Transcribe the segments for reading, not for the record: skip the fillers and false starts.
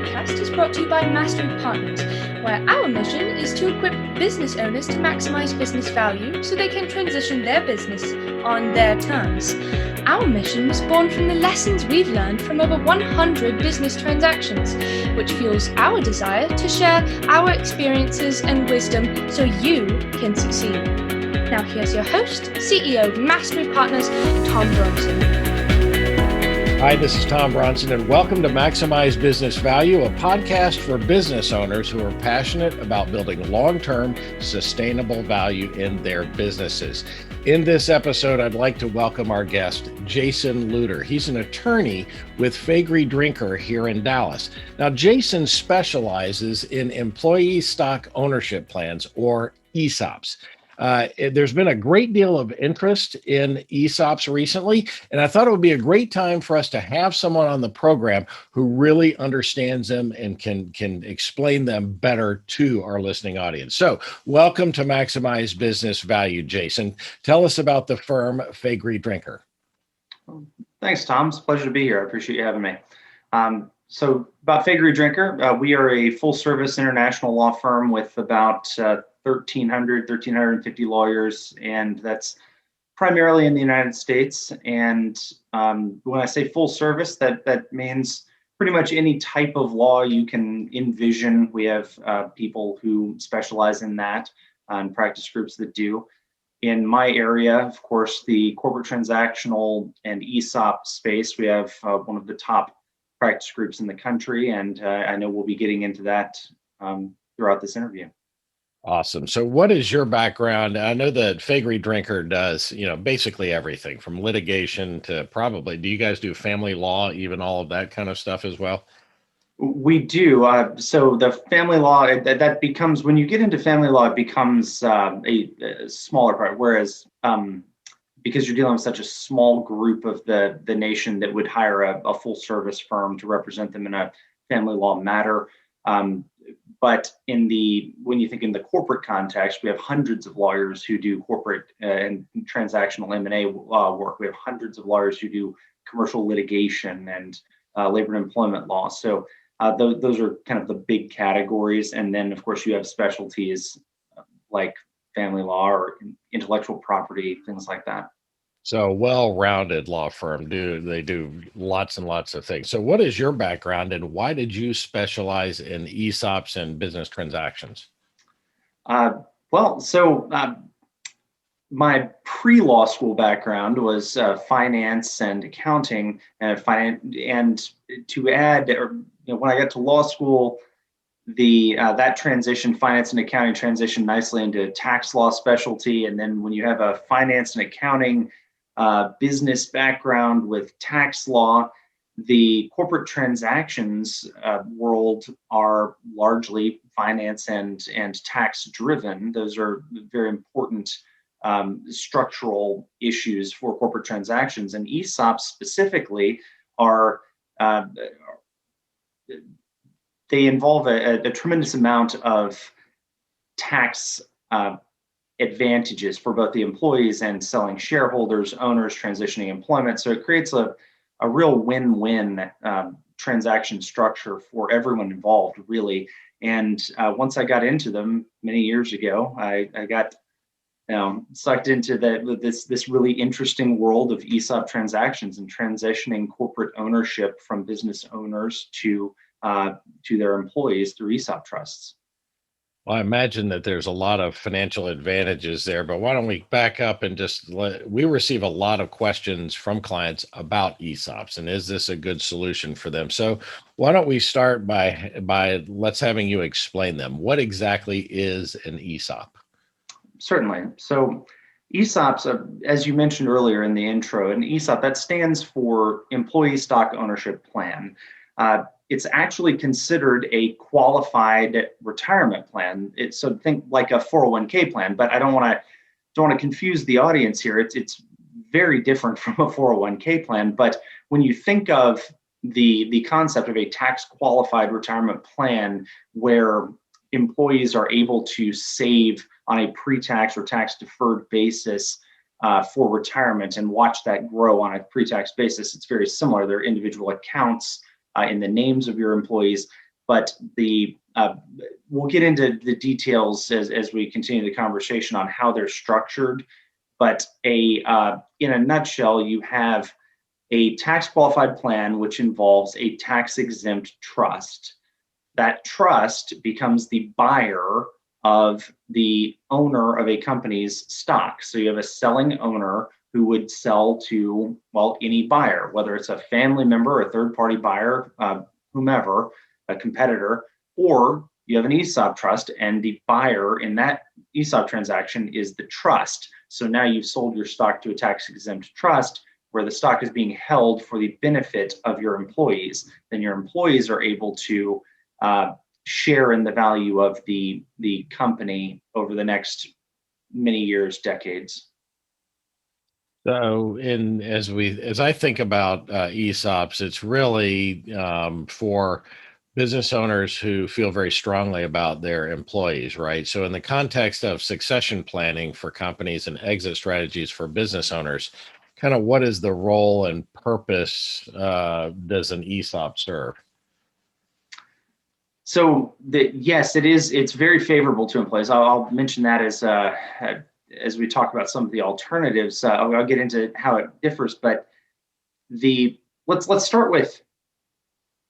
podcast is brought to you by Mastery Partners, where our mission is to equip business owners to maximize business value so they can transition their business on their terms. Our mission was born from the lessons we've learned from over 100 business transactions, which fuels our desire to share our experiences and wisdom so you can succeed. Now here's your host, CEO of Mastery Partners, Tom Bronson. Hi, this is Tom Bronson, and welcome to Maximize Business Value, a podcast for business owners who are passionate about building long-term, sustainable value in their businesses. In this episode, I'd like to welcome our guest, Jason Luter. He's an attorney with Faegre Drinker here in Dallas. Now, Jason specializes in employee stock ownership plans, or ESOPs. There's been a great deal of interest in ESOPs recently, and I thought it would be a great time for us to have someone on the program who really understands them and can explain them better to our listening audience. So welcome to Maximize Business Value, Jason. Tell us about the firm Faegre Drinker. Thanks, Tom. It's a pleasure to be here. I appreciate you having me. So about Faegre Drinker, we are a full-service international law firm with about 1,350 lawyers, and that's primarily in the United States. And when I say full service, that means pretty much any type of law you can envision. We have people who specialize in that and practice groups that do. In my area, of course, the corporate transactional and ESOP space, we have one of the top practice groups in the country, and I know we'll be getting into that throughout this interview. Awesome. So what is your background? I know that Faegre Drinker does, basically everything from litigation to probably, do you guys do family law, even all of that kind of stuff as well? We do. So the family law, that becomes, when you get into family law, it becomes a smaller part, whereas because you're dealing with such a small group of the nation that would hire a full service firm to represent them in a family law matter. But when you think in the corporate context, we have hundreds of lawyers who do corporate and transactional M&A work. We have hundreds of lawyers who do commercial litigation and labor and employment law. So those are kind of the big categories. And then, of course, you have specialties like family law or intellectual property, things like that. So well-rounded law firm. They do lots and lots of things. So what is your background and why did you specialize in ESOPs and business transactions? My pre-law school background was finance and accounting, and to add, when I got to law school, that transition, finance and accounting, transitioned nicely into tax law specialty. And then when you have a finance and accounting business background with tax law, the corporate transactions world are largely finance and tax driven. Those are very important structural issues for corporate transactions, and ESOPs specifically are they involve a tremendous amount of tax advantages for both the employees and selling shareholders, owners, transitioning employment. So it creates a real win-win transaction structure for everyone involved, really. And once I got into them many years ago, I got sucked into this really interesting world of ESOP transactions and transitioning corporate ownership from business owners to their employees through ESOP trusts. Well, I imagine that there's a lot of financial advantages there, but why don't we back up and we receive a lot of questions from clients about ESOPs and is this a good solution for them? So why don't we start by let's having you explain them. What exactly is an ESOP? Certainly. So ESOPs, as you mentioned earlier in the intro, an ESOP, that stands for Employee Stock Ownership Plan. It's actually considered a qualified retirement plan. So think like a 401k plan, but I don't want to confuse the audience here. It's very different from a 401k plan. But when you think of the concept of a tax qualified retirement plan where employees are able to save on a pre-tax or tax deferred basis for retirement and watch that grow on a pre-tax basis, it's very similar. There are individual accounts in the names of your employees. but we'll get into the details as we continue the conversation on how they're structured. But in a nutshell, you have a tax qualified plan, which involves a tax exempt trust. That trust becomes the buyer of the owner of a company's stock. So you have a selling owner who would sell to, well, any buyer, whether it's a family member, a third party buyer, whomever, a competitor, or you have an ESOP trust and the buyer in that ESOP transaction is the trust. So now you've sold your stock to a tax exempt trust where the stock is being held for the benefit of your employees. Then your employees are able to share in the value of the company over the next many years, decades. So, as I think about ESOPs, it's really for business owners who feel very strongly about their employees, right? So, in the context of succession planning for companies and exit strategies for business owners, kind of what is the role and purpose does an ESOP serve? So, yes, it is. It's very favorable to employees. I'll mention that as we talk about some of the alternatives. I'll get into how it differs, but let's start with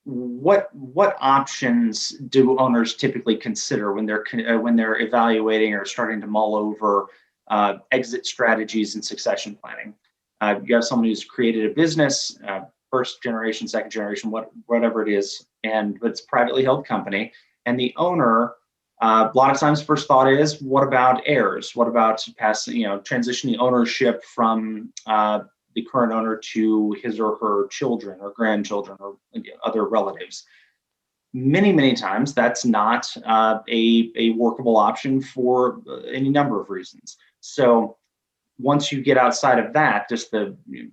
what options do owners typically consider when they're evaluating or starting to mull over exit strategies and succession planning. You have someone who's created a business, first generation, second generation, whatever it is, and it's a privately held company, and the owner. A lot of times, first thought is, what about heirs? What about transitioning ownership from the current owner to his or her children or grandchildren or other relatives? Many times, that's not a workable option for any number of reasons. So once you get outside of that, just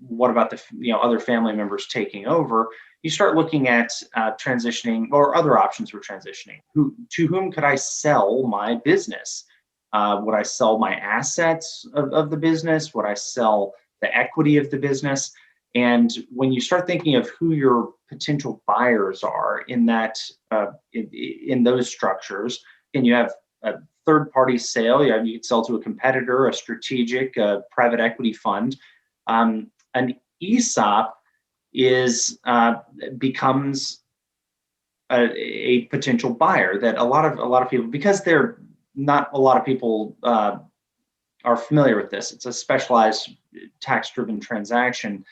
what about the other family members taking over? You start looking at transitioning or other options for transitioning. To whom could I sell my business? Would I sell my assets of the business? Would I sell the equity of the business? And when you start thinking of who your potential buyers are in that in those structures, and you have a third-party sale, you could sell to a competitor, a strategic, a private equity fund. An ESOP becomes a potential buyer that a lot of people, because they're not a lot of people are familiar with this. It's a specialized tax-driven transaction.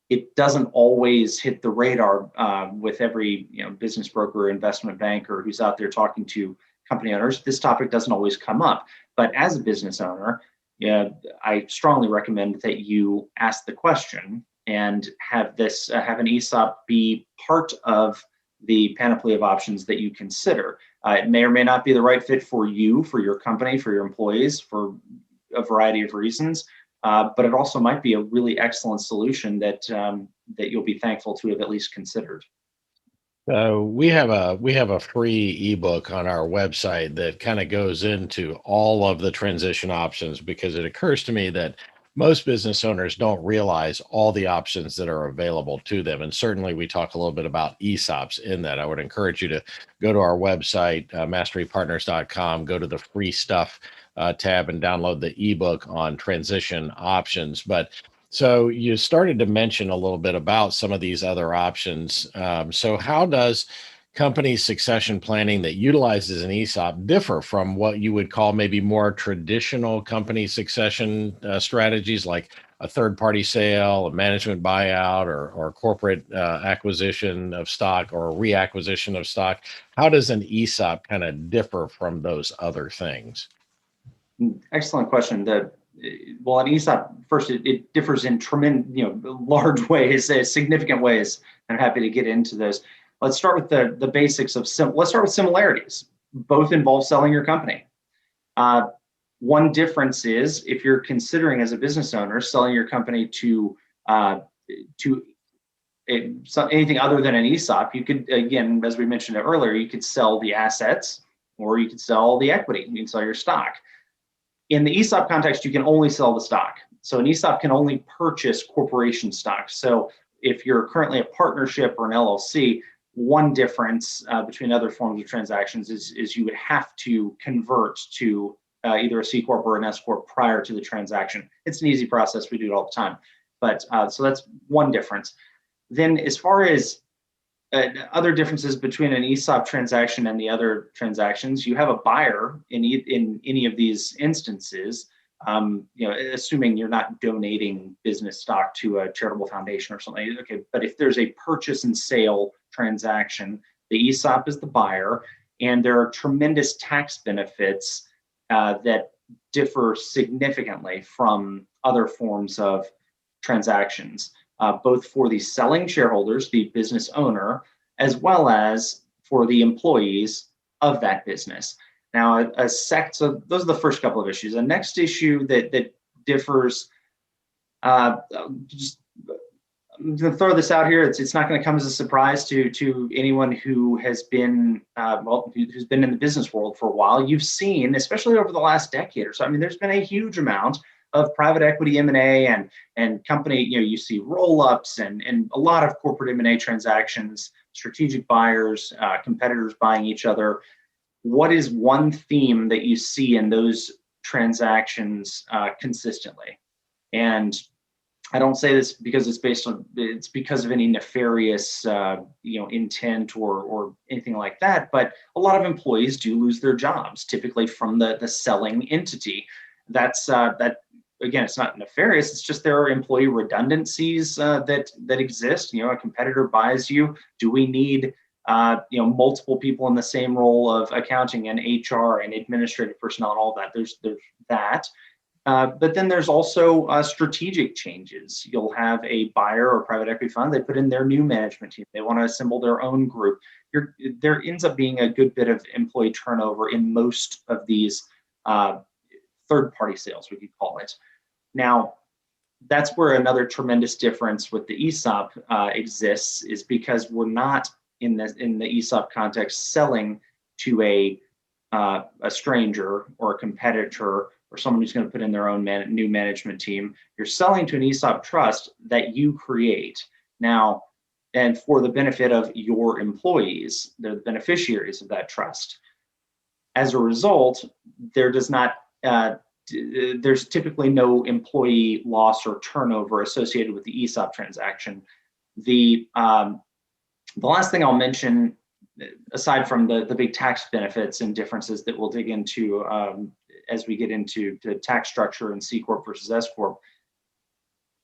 It doesn't always hit the radar with every business broker, investment banker who's out there talking to company owners. This topic doesn't always come up. But as a business owner, I strongly recommend that you ask the question and have an ESOP be part of the panoply of options that you consider. It may or may not be the right fit for you, for your company, for your employees, for a variety of reasons. But it also might be a really excellent solution that you'll be thankful to have at least considered. We have a free ebook on our website that kind of goes into all of the transition options, because it occurs to me that most business owners don't realize all the options that are available to them. And certainly we talk a little bit about ESOPs in that. I would encourage you to go to our website, masterypartners.com, go to the free stuff tab and download the ebook on transition options. But so you started to mention a little bit about some of these other options. So how does company succession planning that utilizes an ESOP differ from what you would call maybe more traditional company succession strategies, like a third-party sale, a management buyout, or corporate acquisition of stock or reacquisition of stock? How does an ESOP kind of differ from those other things? Excellent question. Well, an ESOP, first, it differs in large ways, significant ways. I'm happy to get into those. Let's start with the basics of let's start with similarities. Both involve selling your company. One difference is if you're considering as a business owner selling your company to anything other than an ESOP, you could, again, as we mentioned earlier, you could sell the assets or you could sell the equity. You can sell your stock. In the ESOP context, you can only sell the stock. So an ESOP can only purchase corporation stock. So if you're currently a partnership or an LLC, one difference between other forms of transactions is you would have to convert to either a C Corp or an S Corp prior to the transaction. It's an easy process. We do it all the time. But so that's one difference. Then as far as other differences between an ESOP transaction and the other transactions, you have a buyer in any of these instances. Assuming you're not donating business stock to a charitable foundation or something. Okay, but if there's a purchase and sale transaction, the ESOP is the buyer, and there are tremendous tax benefits that differ significantly from other forms of transactions, both for the selling shareholders, the business owner, as well as for the employees of that business. Now, so those are the first couple of issues. The next issue that differs, just I'm going to throw this out here. It's not going to come as a surprise to anyone who has been who's been in the business world for a while. You've seen, especially over the last decade or so, I mean, there's been a huge amount of private equity M&A and company. You see roll-ups and a lot of corporate M&A transactions, strategic buyers, competitors buying each other. What is one theme that you see in those transactions consistently? And I don't say this because it's because of any nefarious intent or anything like that, but a lot of employees do lose their jobs, typically from the selling entity. That's that again, it's not nefarious, it's just there are employee redundancies that exist. A competitor buys you. Do we need multiple people in the same role of accounting and HR and administrative personnel and all that? There's that. But then there's also strategic changes. You'll have a buyer or private equity fund, they put in their new management team. They want to assemble their own group. There ends up being a good bit of employee turnover in most of these third-party sales, we could call it. Now, that's where another tremendous difference with the ESOP exists, is because we're not in the ESOP context selling to a stranger or a competitor or someone who's going to put in their own new management team. You're selling to an ESOP trust that you create now, and for the benefit of your employees. They're the beneficiaries of that trust. As a result, there's typically no employee loss or turnover associated with the ESOP transaction. The last thing I'll mention, aside from the big tax benefits and differences that we'll dig into as we get into the tax structure and C Corp versus S Corp,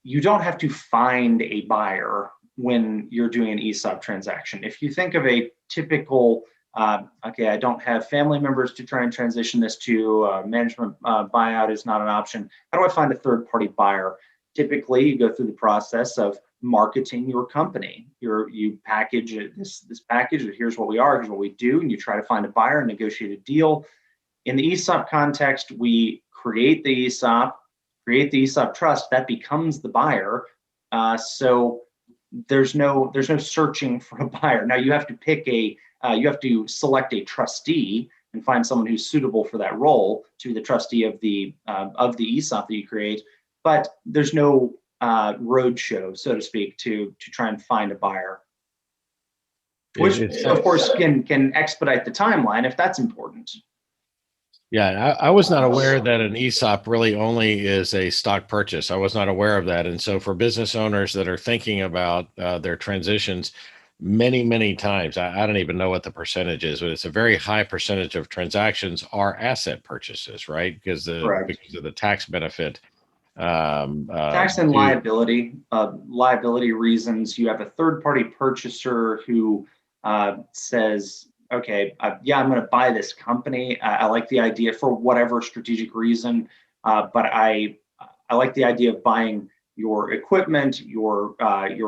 you don't have to find a buyer when you're doing an ESOP transaction. If you think of a typical, I don't have family members to try and transition this to, management buyout is not an option. How do I find a third-party buyer? Typically, you go through the process of marketing your company. You package this package that here's what we are, here's what we do, and you try to find a buyer and negotiate a deal. In the ESOP context, we create the ESOP trust that becomes the buyer. So there's no searching for a buyer. Now you have to select a trustee and find someone who's suitable for that role to be the trustee of the ESOP that you create. But there's no roadshow, so to speak, to try and find a buyer, which of course can expedite the timeline if that's important. Yeah, I was not aware that an ESOP really only is a stock purchase. I was not aware of that. And so for business owners that are thinking about their transitions, many times, I don't even know what the percentage is, but it's a very high percentage of transactions are asset purchases, right? Because of the tax benefit. Tax and liability reasons. You have a third-party purchaser who says, okay, I'm going to buy this company. I like the idea for whatever strategic reason, but I like the idea of buying your equipment, your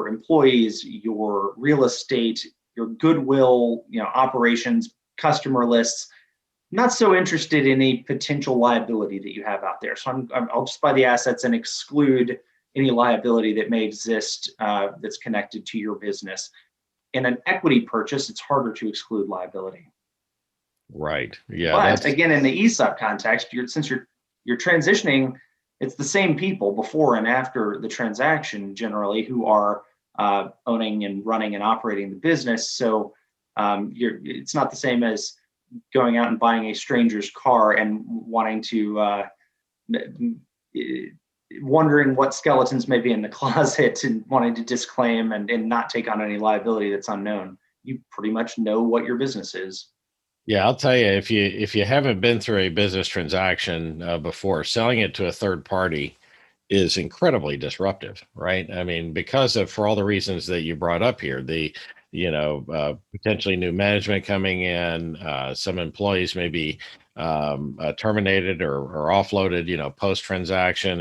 employees, your real estate, your goodwill, operations, customer lists. Not so interested in any potential liability that you have out there. So I'll just buy the assets and exclude any liability that may exist that's connected to your business. In an equity purchase, it's harder to exclude liability. Right. Yeah. But again, in the ESOP context, since you're transitioning, it's the same people before and after the transaction generally who are owning and running and operating the business. So it's not the same as going out and buying a stranger's car and wanting to wondering what skeletons may be in the closet and wanting to disclaim and not take on any liability that's unknown. You pretty much know what your business is. Yeah, I'll tell you, if you haven't been through a business transaction before, selling it to a third party is incredibly disruptive, right? I mean, for all the reasons that you brought up here, potentially new management coming in, some employees may be terminated or offloaded, post transaction.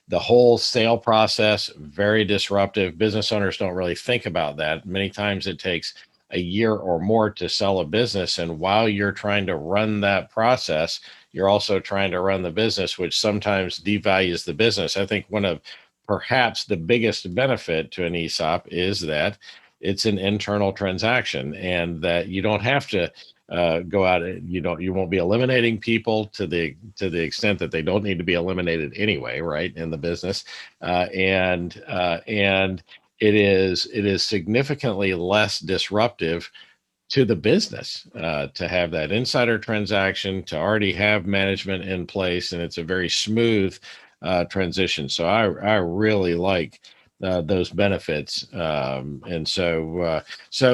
The whole sale process, very disruptive. Business owners don't really think about that. Many times it takes a year or more to sell a business. And while you're trying to run that process, you're also trying to run the business, which sometimes devalues the business. I think one of perhaps the biggest benefit to an ESOP is that it's an internal transaction and that you don't have to go out. You won't be eliminating people to the extent that they don't need to be eliminated anyway, right? In the business, and it is significantly less disruptive to the business to have that insider transaction, to already have management in place, and it's a very smooth transition. So I really like those benefits, and so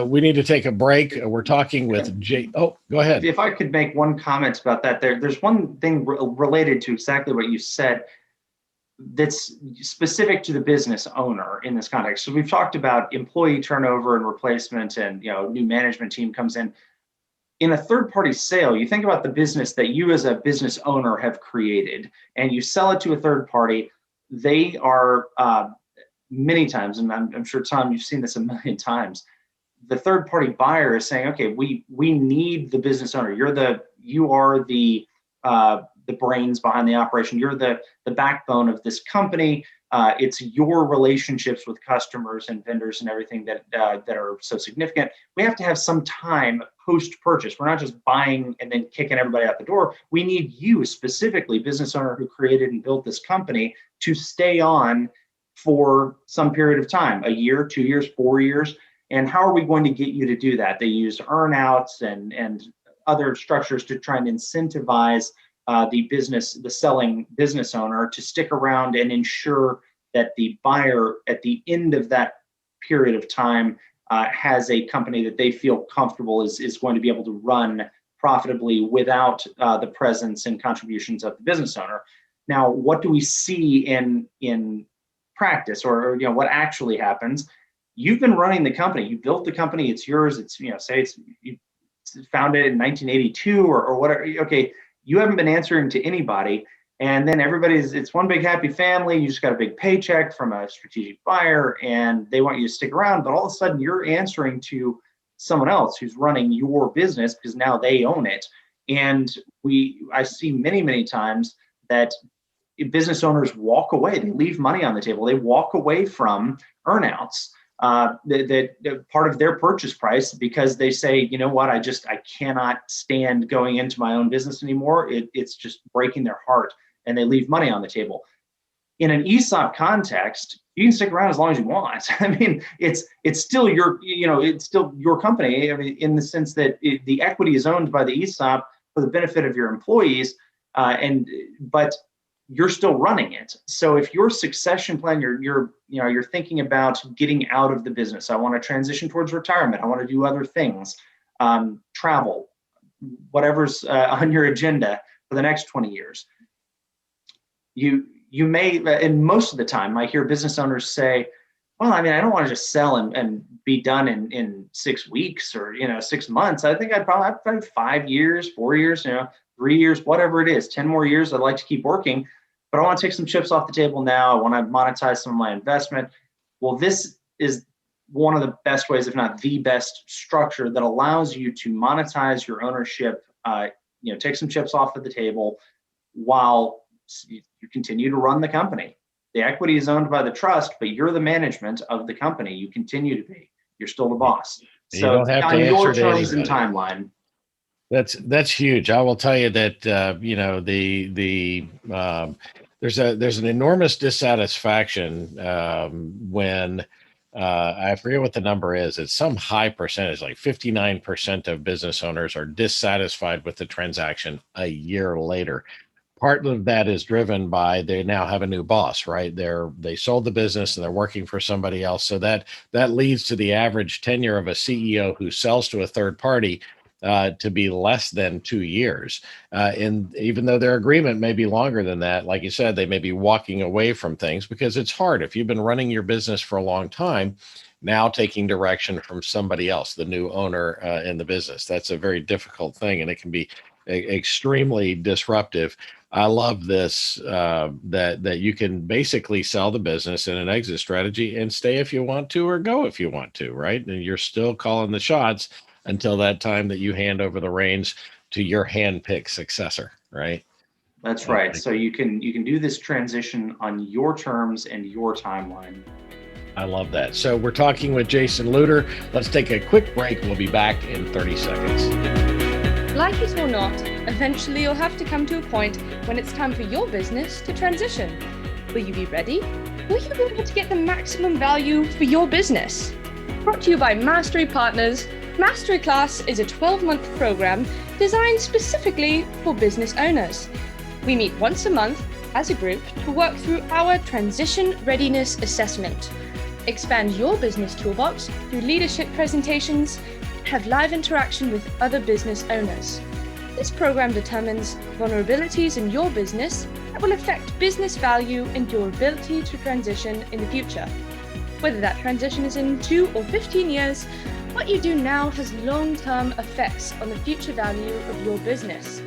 we need to take a break. We're talking with Jay. Oh, go ahead. If I could make one comment about that, there's one thing related to exactly what you said that's specific to the business owner in this context. So we've talked about employee turnover and replacement, and new management team comes in. In a third-party sale, you think about the business that you as a business owner have created, and you sell it to a third party. They are many times, and I'm sure, Tom, you've seen this a million times. The third-party buyer is saying, "Okay, we need the business owner. You are the brains behind the operation. You're the backbone of this company. It's your relationships with customers and vendors and everything that are so significant. We have to have some time post-purchase. We're not just buying and then kicking everybody out the door. We need you specifically, business owner who created and built this company, to stay on for some period of time, a year, 2 years, 4 years. And how are we going to get you to do that?" They use earnouts and other structures to try and incentivize the selling business owner to stick around and ensure that the buyer at the end of that period of time has a company that they feel comfortable is going to be able to run profitably without the presence and contributions of the business owner. Now, what do we see in practice, or what actually happens? You've been running the company. You built the company. It's yours. It's say you founded it in 1982 or whatever. Okay. You haven't been answering to anybody, and then it's one big happy family. You just got a big paycheck from a strategic buyer, and they want you to stick around, but all of a sudden you're answering to someone else who's running your business because now they own it. And I see many, many times that business owners walk away. They leave money on the table. They walk away from earnouts. That part of their purchase price, because they say, "You know what, I cannot stand going into my own business anymore. It's just breaking their heart," and they leave money on the table. In an ESOP context, you can stick around as long as you want. I mean, it's still it's still your company. I mean, in the sense that the equity is owned by the ESOP for the benefit of your employees, but you're still running it. So if your succession plan, you're thinking about getting out of the business. I want to transition towards retirement. I want to do other things, travel, whatever's on your agenda for the next 20 years. You may, and most of the time, I hear business owners say, "Well, I mean, I don't want to just sell and be done in 6 weeks or 6 months. I think I'd probably 5 years, 4 years, 3 years, whatever it is, 10 more years. I'd like to keep working, but I want to take some chips off the table now. I want to monetize some of my investment." Well, this is one of the best ways, if not the best structure, that allows you to monetize your ownership, take some chips off of the table while you continue to run the company. The equity is owned by the trust, but you're the management of the company. You continue to be. You're still the boss. You don't have to on your answer to terms and anybody. timeline. That's huge. I will tell you that there's an enormous dissatisfaction when I forget what the number is. It's some high percentage, like 59% of business owners are dissatisfied with the transaction a year later. Part of that is driven by they now have a new boss, right? They sold the business and they're working for somebody else. So that leads to the average tenure of a CEO who sells to a third party to be less than 2 years. And even though their agreement may be longer than that, like you said, they may be walking away from things because it's hard. If you've been running your business for a long time, now taking direction from somebody else, the new owner in the business, that's a very difficult thing, and it can be extremely disruptive. I love this, that you can basically sell the business in an exit strategy and stay if you want to or go if you want to, right? And you're still calling the shots until that time that you hand over the reins to your hand-picked successor, right? That's right. So you can do this transition on your terms and your timeline. I love that. So we're talking with Jason Luter. Let's take a quick break. We'll be back in 30 seconds. Like it or not, eventually you'll have to come to a point when it's time for your business to transition. Will you be ready? Will you be able to get the maximum value for your business? Brought to you by Mastery Partners, Mastery Class is a 12-month program designed specifically for business owners. We meet once a month as a group to work through our Transition Readiness Assessment. Expand your business toolbox through leadership presentations, have live interaction with other business owners. This program determines vulnerabilities in your business that will affect business value and your ability to transition in the future. Whether that transition is in 2 or 15 years, what you do now has long-term effects on the future value of your business.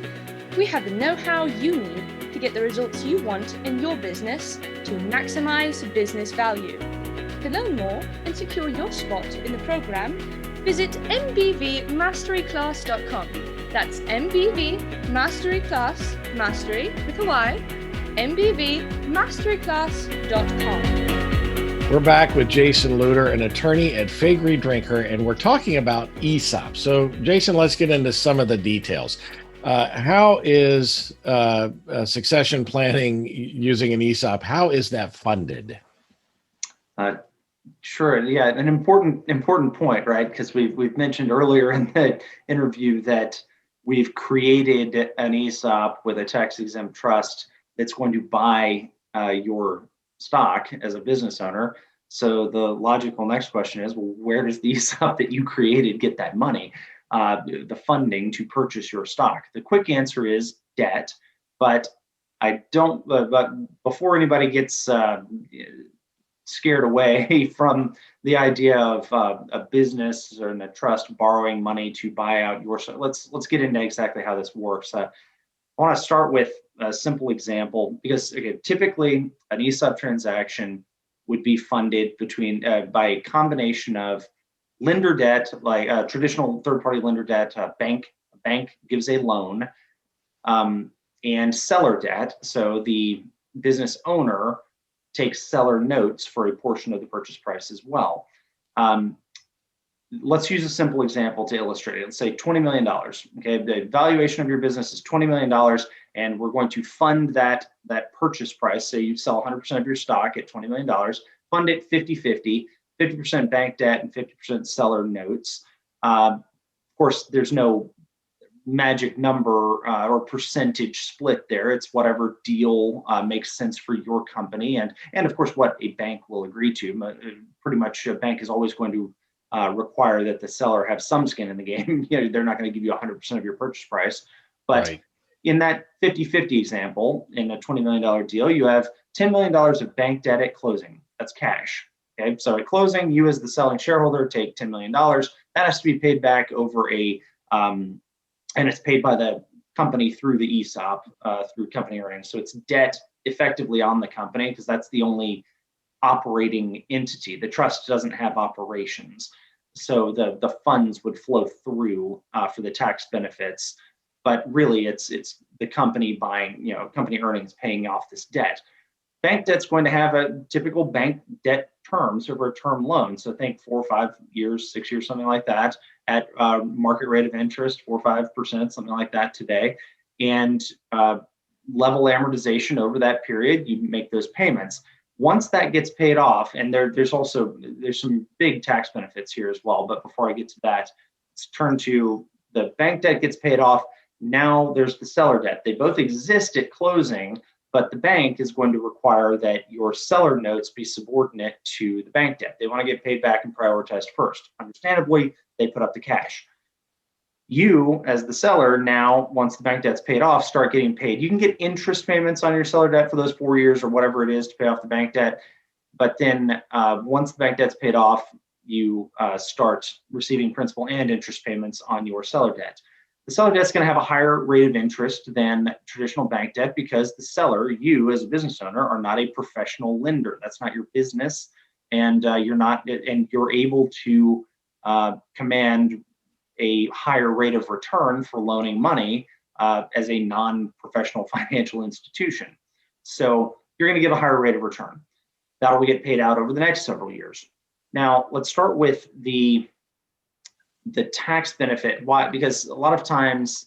We have the know-how you need to get the results you want in your business to maximize business value. To learn more and secure your spot in the program, visit mbvmasteryclass.com. That's mbvmasteryclass, mastery with a Y, mbvmasteryclass.com. We're back with Jason Luter, an attorney at Faegre Drinker, and we're talking about ESOP. So, Jason, let's get into some of the details. How is succession planning using an ESOP? How is that funded? Sure. Yeah, an important point, right? Because we've mentioned earlier in the interview that we've created an ESOP with a tax-exempt trust that's going to buy your stock as a business owner. So the logical next question is, well, where does the ESOP that you created get that money, the funding to purchase your stock? The quick answer is debt, but I don't. But before anybody gets scared away from the idea of a business or in a trust borrowing money to buy out your stock, let's get into exactly how this works. I want to start with a simple example because typically an ESOP transaction would be funded by a combination of lender debt, like traditional third-party lender debt. A bank gives a loan, and seller debt. So the business owner takes seller notes for a portion of the purchase price as well. Let's use a simple example to illustrate it. Let's say $20 million. Okay, the valuation of your business is $20 million, and we're going to fund that purchase price. Say you sell 100% of your stock at $20 million, fund it 50-50, 50% bank debt and 50% seller notes. Of course, there's no magic number or percentage split there. It's whatever deal makes sense for your company, and of course what a bank will agree to. Pretty much a bank is always going to require that the seller have some skin in the game. They're not going to give you 100% of your purchase price. But right. In that 50-50 example, in a $20 million deal, you have $10 million of bank debt at closing. That's cash. Okay, so at closing, you as the selling shareholder take $10 million. That has to be paid back over and it's paid by the company through the ESOP, through company earnings. So it's debt effectively on the company because that's the only operating entity. The trust doesn't have operations. So the funds would flow through for the tax benefits. But really it's the company buying, company earnings paying off this debt. Bank debt's going to have a typical bank debt terms over a term loan. So think 4 or 5 years, 6 years, something like that, at market rate of interest, 4 or 5%, something like that today. And level amortization over that period, you make those payments. Once that gets paid off, and there's some big tax benefits here as well. But before I get to that, let's turn to the bank debt gets paid off. Now there's the seller debt. They both exist at closing, but the bank is going to require that your seller notes be subordinate to the bank debt. They want to get paid back and prioritized first. Understandably, they put up the cash. You, as the seller, now, once the bank debt's paid off, start getting paid. You can get interest payments on your seller debt for those 4 years or whatever it is to pay off the bank debt. But then once the bank debt's paid off, you start receiving principal and interest payments on your seller debt. The seller debt's going to have a higher rate of interest than traditional bank debt because the seller, you as a business owner, are not a professional lender. That's not your business, and you're able to command a higher rate of return for loaning money as a non-professional financial institution. So you're going to get a higher rate of return. That'll get paid out over the next several years. Now, let's start with the tax benefit. Why? Because a lot of times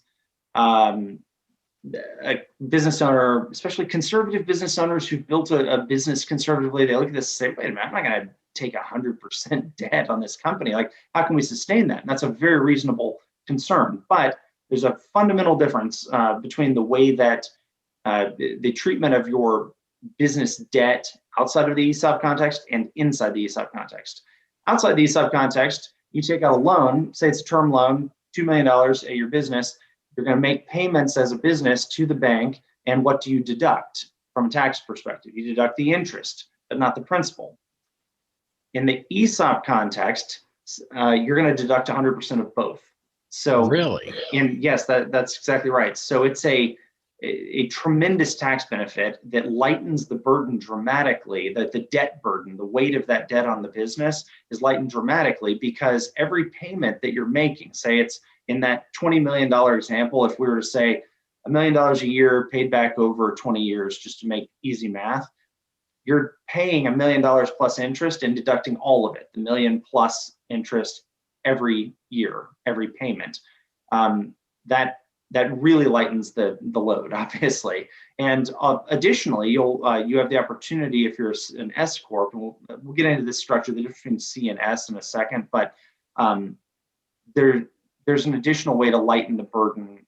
a business owner, especially conservative business owners who've built a business conservatively, they look at this and say, wait a minute, I'm not going to take 100% debt on this company. Like, how can we sustain that? And that's a very reasonable concern. But there's a fundamental difference between the way that the treatment of your business debt outside of the ESOP context and inside the ESOP context. Outside the ESOP context, you take out a loan, say it's a term loan, $2 million at your business. You're going to make payments as a business to the bank. And what do you deduct from a tax perspective? You deduct the interest, but not the principal. In the ESOP context, you're going to deduct 100% of both. So really, yes, that's exactly right. So it's a tremendous tax benefit that lightens the burden dramatically. That the debt burden, the weight of that debt on the business, is lightened dramatically because every payment that you're making, say it's in that $20 million example, if we were to say $1 million a year paid back over 20 years, just to make easy math, you're paying $1 million plus interest and deducting all of it, the $1 million plus interest every year, every payment. That really lightens the load, obviously. And additionally, you have the opportunity, if you're an S corp, and we'll get into this structure, the difference between C and S in a second, but there's an additional way to lighten the burden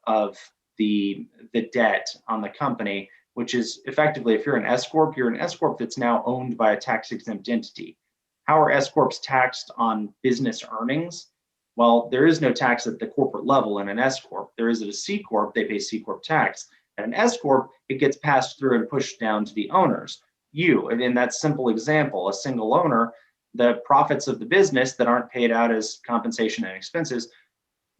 of the debt on the company, which is effectively, if you're an S corp, you're an S corp that's now owned by a tax exempt entity. How are S corps taxed on business earnings? Well, there is no tax at the corporate level in an S corp. There is at a C corp, they pay C corp tax. At an S corp, it gets passed through and pushed down to the owners. You, and in that simple example, a single owner, the profits of the business that aren't paid out as compensation and expenses,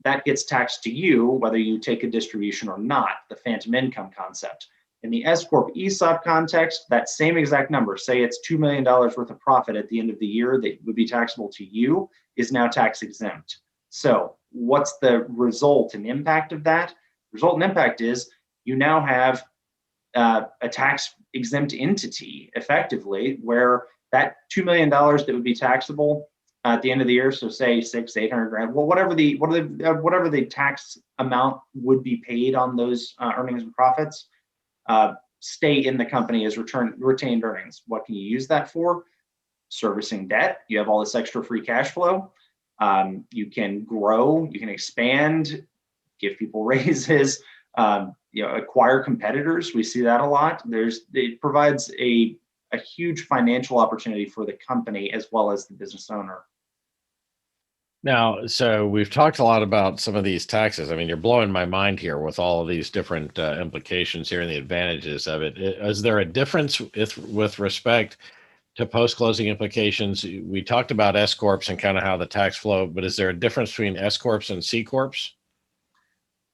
that gets taxed to you, whether you take a distribution or not, the phantom income concept. In the S corp ESOP context, that same exact number, say it's $2 million worth of profit at the end of the year that would be taxable to you, is now tax exempt. So what's the result and impact of that? Result and impact is you now have a tax exempt entity effectively where that $2 million that would be taxable at the end of the year, so say $600,000-800,000, well, whatever the tax amount would be paid on those earnings and profits, stay in the company as retained earnings. What can you use that for? Servicing debt. You have all this extra free cash flow. You can grow, you can expand, give people raises, acquire competitors. We see that a lot. It provides a huge financial opportunity for the company as well as the business owner. Now, so we've talked a lot about some of these taxes. I mean, you're blowing my mind here with all of these different implications here and the advantages of it. Is there a difference with respect to post-closing implications? We talked about S corps and kind of how the tax flow, but is there a difference between S corps and C corps?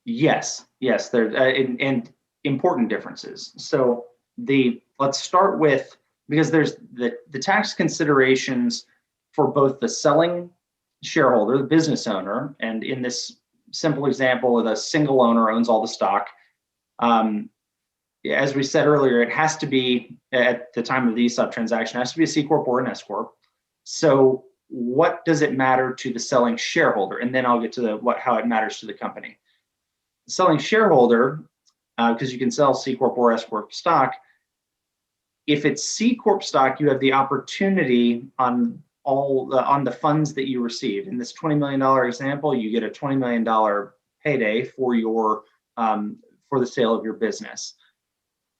Yes, there and important differences. So let's start with, because there's the tax considerations for both the selling shareholder, the business owner, and in this simple example with a single owner owns all the stock. As we said earlier, it has to be, at the time of the ESOP transaction, it has to be a C corp or an S corp. So what does it matter to the selling shareholder? And then I'll get to how it matters to the company. The selling shareholder, because you can sell C corp or S corp stock, If it's C Corp stock, you have the opportunity on on the funds that you receive. In this $20 million example, you get a $20 million payday for your for the sale of your business.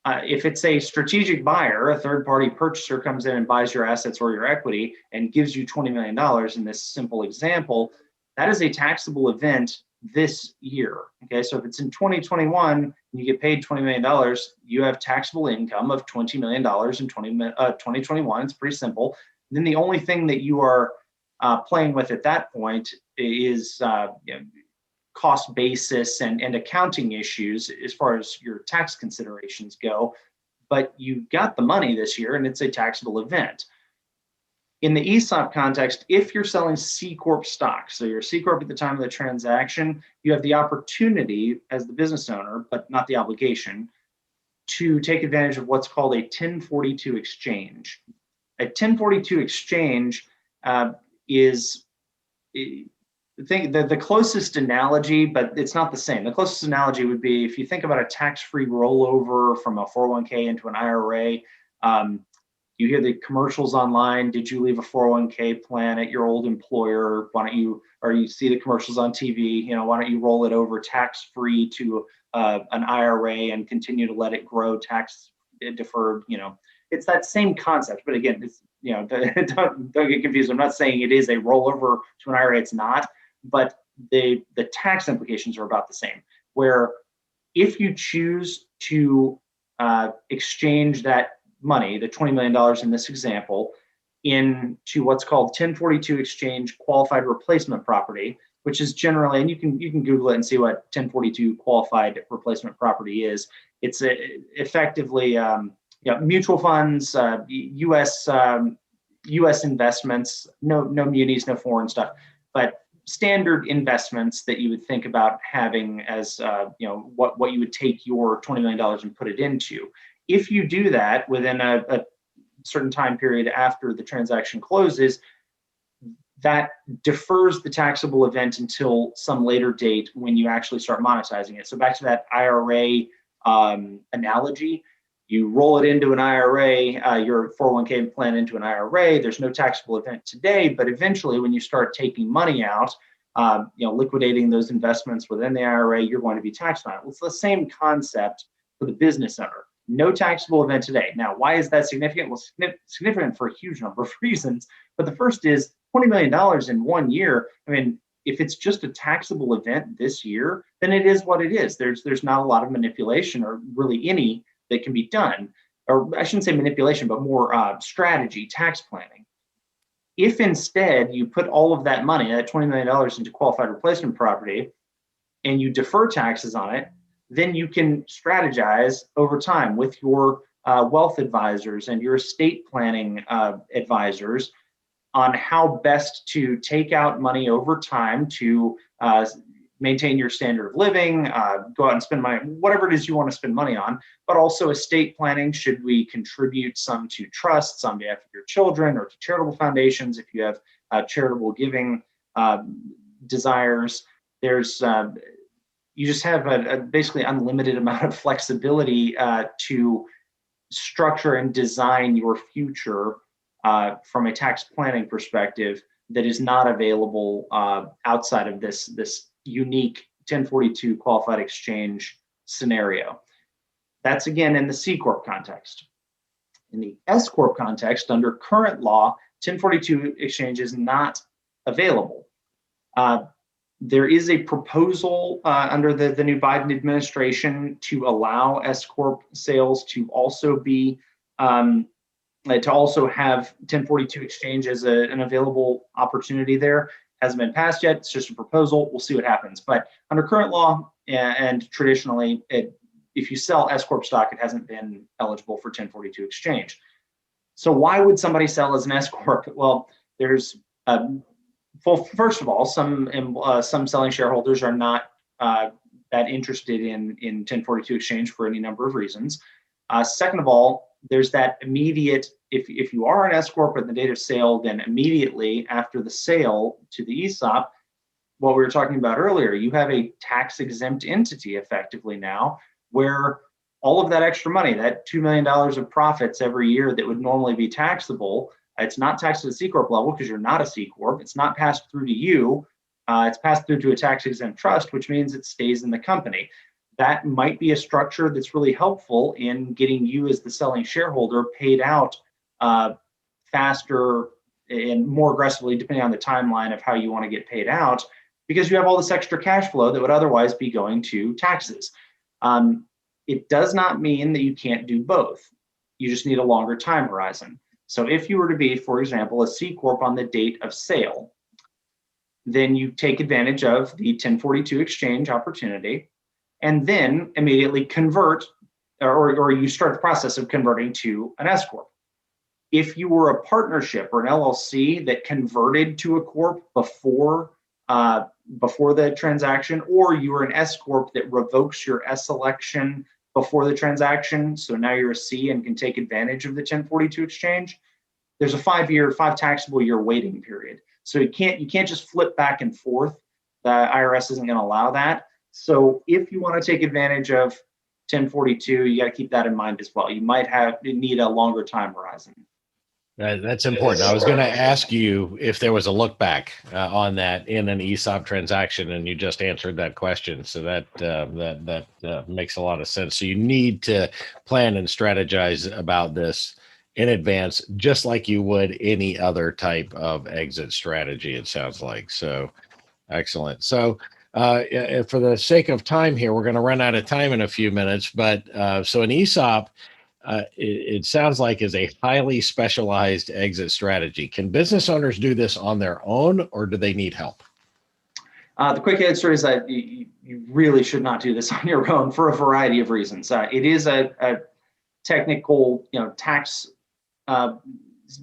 If it's a strategic buyer, a third-party purchaser comes in and buys your assets or your equity and gives you $20 million in this simple example, that is a taxable event this year. Okay, so if it's in 2021 and you get paid $20 million, you have taxable income of $20 million in 2021. It's pretty simple. And then the only thing that you are playing with at that point is cost basis and accounting issues as far as your tax considerations go. But you got the money this year and it's a taxable event. In the ESOP context, if you're selling C Corp stock, so you're C Corp at the time of the transaction, you have the opportunity as the business owner, but not the obligation, to take advantage of what's called a 1042 exchange. A 1042 exchange is the closest analogy, but it's not the same. The closest analogy would be if you think about a tax-free rollover from a 401k into an IRA. You hear the commercials online. Did you leave a 401k plan at your old employer? Why don't you, or you see the commercials on TV, why don't you roll it over tax-free to an IRA and continue to let it grow tax deferred? It's that same concept, but again, it's, don't get confused. I'm not saying it is a rollover to an IRA. It's not, but the tax implications are about the same. Where if you choose to exchange that money, the $20 million in this example, into what's called 1042 exchange qualified replacement property, which is generally, and you can Google it and see what 1042 qualified replacement property is. It's effectively mutual funds, U.S. investments, no munis, no foreign stuff, but standard investments that you would think about having as what you would take your $20 million and put it into. If you do that within a certain time period after the transaction closes, that defers the taxable event until some later date when you actually start monetizing it. So back to that IRA analogy, you roll it into an IRA, your 401k plan into an IRA. There's no taxable event today, but eventually when you start taking money out, liquidating those investments within the IRA, you're going to be taxed on it. It's the same concept for the business owner. No taxable event today. Now, why is that significant? Well, significant for a huge number of reasons. But the first is $20 million in 1 year. I mean, if it's just a taxable event this year, then it is what it is. There's not a lot of manipulation or really any that can be done. Or I shouldn't say manipulation, but more strategy, tax planning. If instead you put all of that money, that $20 million into qualified replacement property, and you defer taxes on it, then you can strategize over time with your wealth advisors and your estate planning advisors on how best to take out money over time to maintain your standard of living, go out and spend money, whatever it is you want to spend money on, but also estate planning. Should we contribute some to trusts on behalf of your children or to charitable foundations if you have charitable giving desires? There's you just have a basically unlimited amount of flexibility to structure and design your future from a tax planning perspective that is not available outside of this unique 1042 qualified exchange scenario. That's again in the C Corp context. In the S Corp context, under current law, 1042 exchange is not available. There is a proposal under the new Biden administration to allow S Corp sales to also be to also have 1042 exchange as an available opportunity there. Hasn't been passed yet. It's just a proposal. We'll see what happens. But under current law and traditionally, if you sell S Corp stock, it hasn't been eligible for 1042 exchange. So why would somebody sell as an S Corp? Well, there's well, first of all, some selling shareholders are not that interested in 1042 exchange for any number of reasons. Second of all, there's that immediate, if you are an S Corp at the date of sale, then immediately after the sale to the ESOP, what we were talking about earlier, you have a tax exempt entity effectively now, where all of that extra money, that $2 million of profits every year that would normally be taxable, it's not taxed at the C Corp level because you're not a C Corp. It's not passed through to you. It's passed through to a tax exempt trust, which means it stays in the company. That might be a structure that's really helpful in getting you as the selling shareholder paid out faster and more aggressively, depending on the timeline of how you want to get paid out, because you have all this extra cash flow that would otherwise be going to taxes. It does not mean that you can't do both. You just need a longer time horizon. So if you were to be, for example, a C Corp on the date of sale, then you take advantage of the 1042 exchange opportunity and then immediately convert, or you start the process of converting to an S Corp. If you were a partnership or an LLC that converted to a Corp before the transaction, or you were an S Corp that revokes your S election before the transaction, so now you're a C and can take advantage of the 1042 exchange, there's a 5 taxable year waiting period. So you can't just flip back and forth. The IRS isn't going to allow that. So if you want to take advantage of 1042, you got to keep that in mind as well. You might need a longer time horizon. That's important. I was going to ask you if there was a look back on that in an ESOP transaction, and you just answered that question. So that makes a lot of sense. So you need to plan and strategize about this in advance, just like you would any other type of exit strategy, it sounds like. So excellent. So for the sake of time here, we're going to run out of time in a few minutes. But so an ESOP, it sounds like, is a highly specialized exit strategy. Can business owners do this on their own, or do they need help? The quick answer is that you really should not do this on your own for a variety of reasons. It is a technical, tax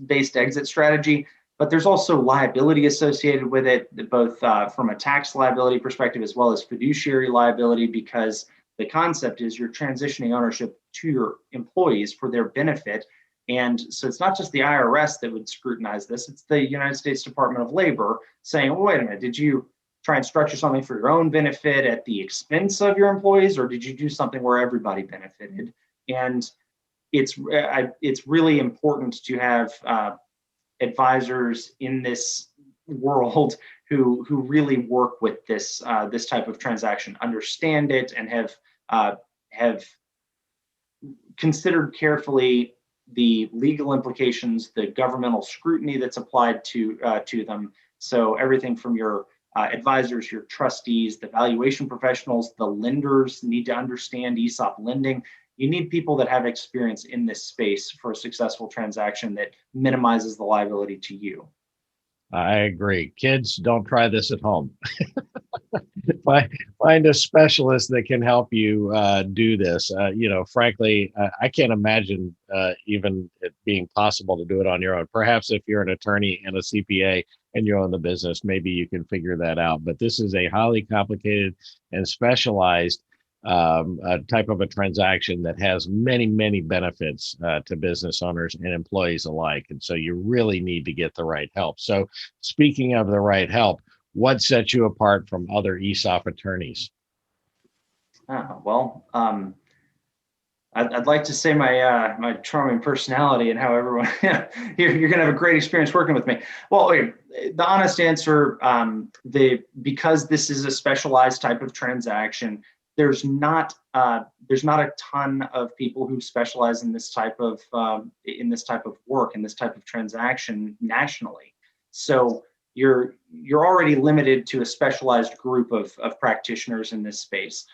based exit strategy, but there's also liability associated with it, both from a tax liability perspective as well as fiduciary liability, because the concept is you're transitioning ownership to your employees for their benefit. And so it's not just the IRS that would scrutinize this, it's the United States Department of Labor saying, well, wait a minute, did you try and structure something for your own benefit at the expense of your employees, or did you do something where everybody benefited? And it's really important to have advisors in this world who really work with this type of transaction, understand it, and have considered carefully the legal implications, the governmental scrutiny that's applied to them. So everything from your advisors, your trustees, the valuation professionals, the lenders need to understand ESOP lending. You need people that have experience in this space for a successful transaction that minimizes the liability to you. I agree. Kids, don't try this at home. Find a specialist that can help you do this. Frankly, I can't imagine even it being possible to do it on your own. Perhaps if you're an attorney and a CPA and you own the business, maybe you can figure that out. But this is a highly complicated and specialized type of a transaction that has many, many benefits to business owners and employees alike. And so you really need to get the right help. So speaking of the right help, what sets you apart from other ESOP attorneys? I'd like to say my charming personality and how everyone you're going to have a great experience working with me. Well, the honest answer, because this is a specialized type of transaction, there's not a ton of people who specialize in this type of work, in this type of transaction nationally. So you're already limited to a specialized group of practitioners in this space.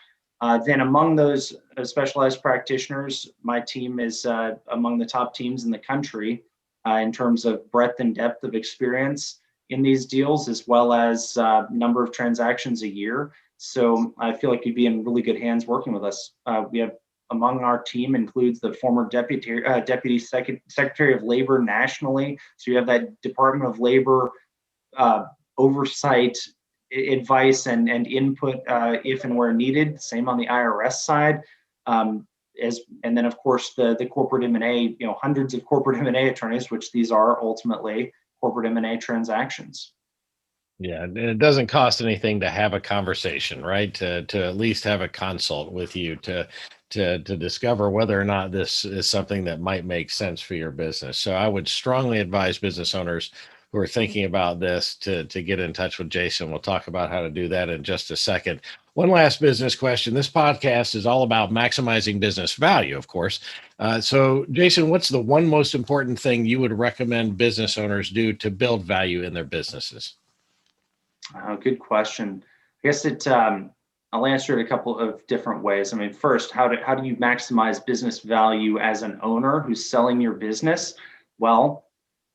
Then among those specialized practitioners, my team is among the top teams in the country in terms of breadth and depth of experience in these deals, as well as number of transactions a year. So I feel like you'd be in really good hands working with us. We have, among our team includes the former Deputy Secretary of Labor nationally. So you have that Department of Labor oversight, advice, and input if and where needed. Same on the IRS side. And then of course the corporate M&A, hundreds of corporate M&A attorneys, which these are ultimately corporate M&A transactions. Yeah, and it doesn't cost anything to have a conversation, right? To at least have a consult with you to discover whether or not this is something that might make sense for your business. So I would strongly advise business owners who are thinking about this to get in touch with Jason. We'll talk about how to do that in just a second. One last business question. This podcast is all about maximizing business value, of course. So, Jason, what's the one most important thing you would recommend business owners do to build value in their businesses? Good question. I guess I'll answer it a couple of different ways. I mean, first, how do you maximize business value as an owner who's selling your business? Well,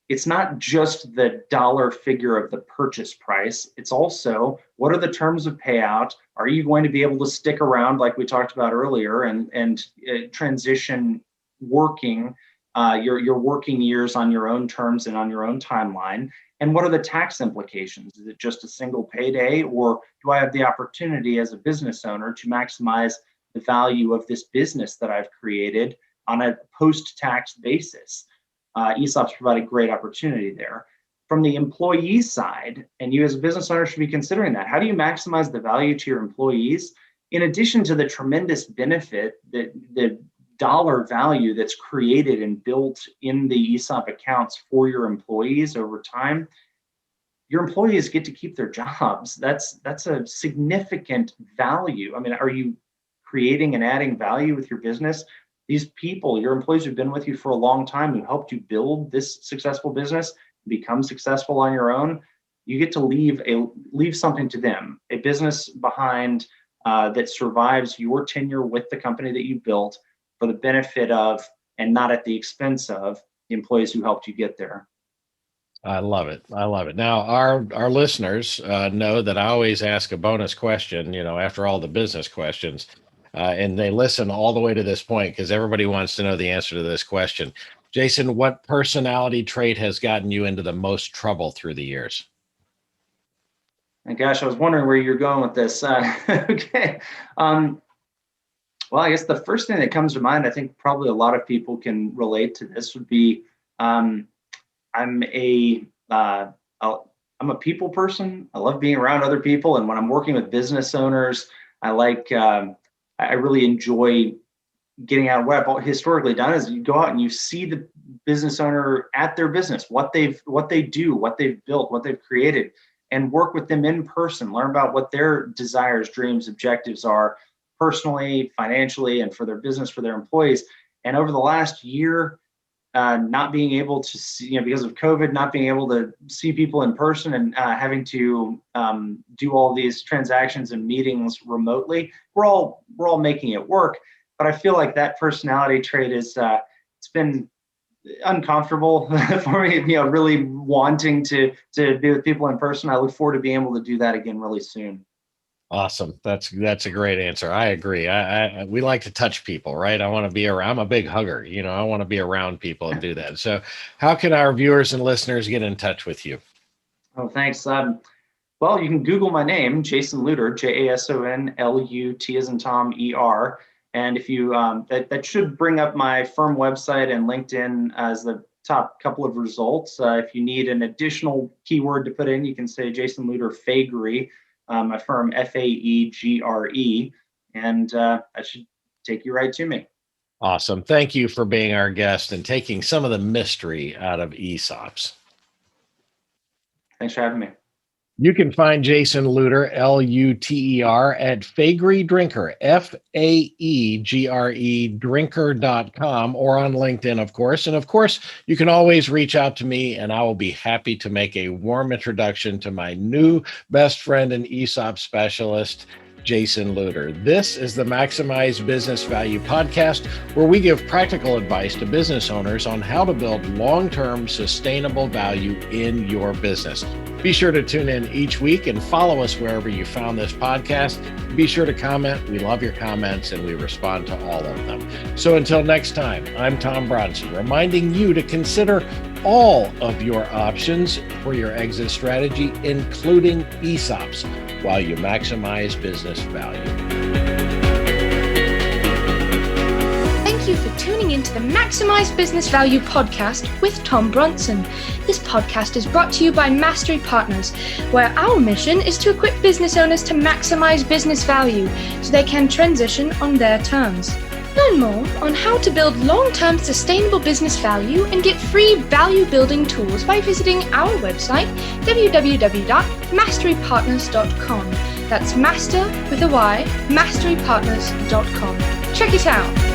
it's not just the dollar figure of the purchase price. It's also, what are the terms of payout? Are you going to be able to stick around like we talked about earlier and transition working your working years on your own terms and on your own timeline? And what are the tax implications? Is it just a single payday, or do I have the opportunity as a business owner to maximize the value of this business that I've created on a post-tax basis? ESOPs provide a great opportunity there. From the employee side, and you as a business owner should be considering that, how do you maximize the value to your employees? In addition to the tremendous benefit that the dollar value that's created and built in the ESOP accounts for your employees over time, your employees get to keep their jobs. That's a significant value. I mean, are you creating and adding value with your business? These people, your employees who've been with you for a long time, who helped you build this successful business, become successful on your own, you get to leave something to them, a business behind that survives your tenure with the company that you built, for the benefit of and not at the expense of the employees who helped you get there. I love it. I love it. Now, our listeners know that I always ask a bonus question, after all the business questions, and they listen all the way to this point because everybody wants to know the answer to this question. Jason, what personality trait has gotten you into the most trouble through the years? And gosh, I was wondering where you're going with this. Okay. Well, I guess the first thing that comes to mind, I think probably a lot of people can relate to this, would be I'm a people person. I love being around other people, and when I'm working with business owners, I really enjoy getting out. What I've historically done is you go out and you see the business owner at their business, what they do, what they've built, what they've created, and work with them in person. Learn about what their desires, dreams, objectives are, personally, financially, and for their business, for their employees. And over the last year, not being able to see, because of COVID, not being able to see people in person and having to do all these transactions and meetings remotely, we're all making it work. But I feel like that personality trait is it's been uncomfortable for me, really wanting to be with people in person. I look forward to being able to do that again really soon. Awesome. That's a great answer. I agree. We like to touch people, right? I want to be around. I'm a big hugger. I want to be around people and do that. So how can our viewers and listeners get in touch with you? Oh, thanks. Well, you can Google my name, Jason Luter, JASONLUT as in Tom, ER. And if you, that should bring up my firm website and LinkedIn as the top couple of results. If you need an additional keyword to put in, you can say Jason Luter Faegre. My firm, Faegre, and that should take you right to me. Awesome. Thank you for being our guest and taking some of the mystery out of ESOPs. Thanks for having me. You can find Jason Luter, Luter, at Faegre Drinker, Faegre Drinker.com, or on LinkedIn, of course. And of course, you can always reach out to me, and I will be happy to make a warm introduction to my new best friend and ESOP specialist, Jason Luter. This is the Maximize Business Value podcast, where we give practical advice to business owners on how to build long-term sustainable value in your business. Be sure to tune in each week and follow us wherever you found this podcast. Be sure to comment. We love your comments and we respond to all of them. So until next time, I'm Tom Bronson, reminding you to consider all of your options for your exit strategy, including ESOPs, while you maximize business value. Thank you for tuning into the Maximize Business Value podcast with Tom Bronson. This podcast is brought to you by Mastery Partners, where our mission is to equip business owners to maximize business value so they can transition on their terms. Learn more on how to build long-term sustainable business value and get free value-building tools by visiting our website, www.masterypartners.com. That's master with a Y, masterypartners.com. Check it out.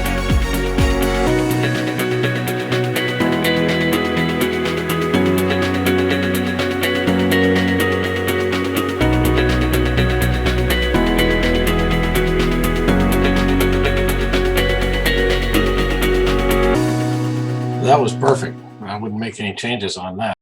That was perfect. I wouldn't make any changes on that.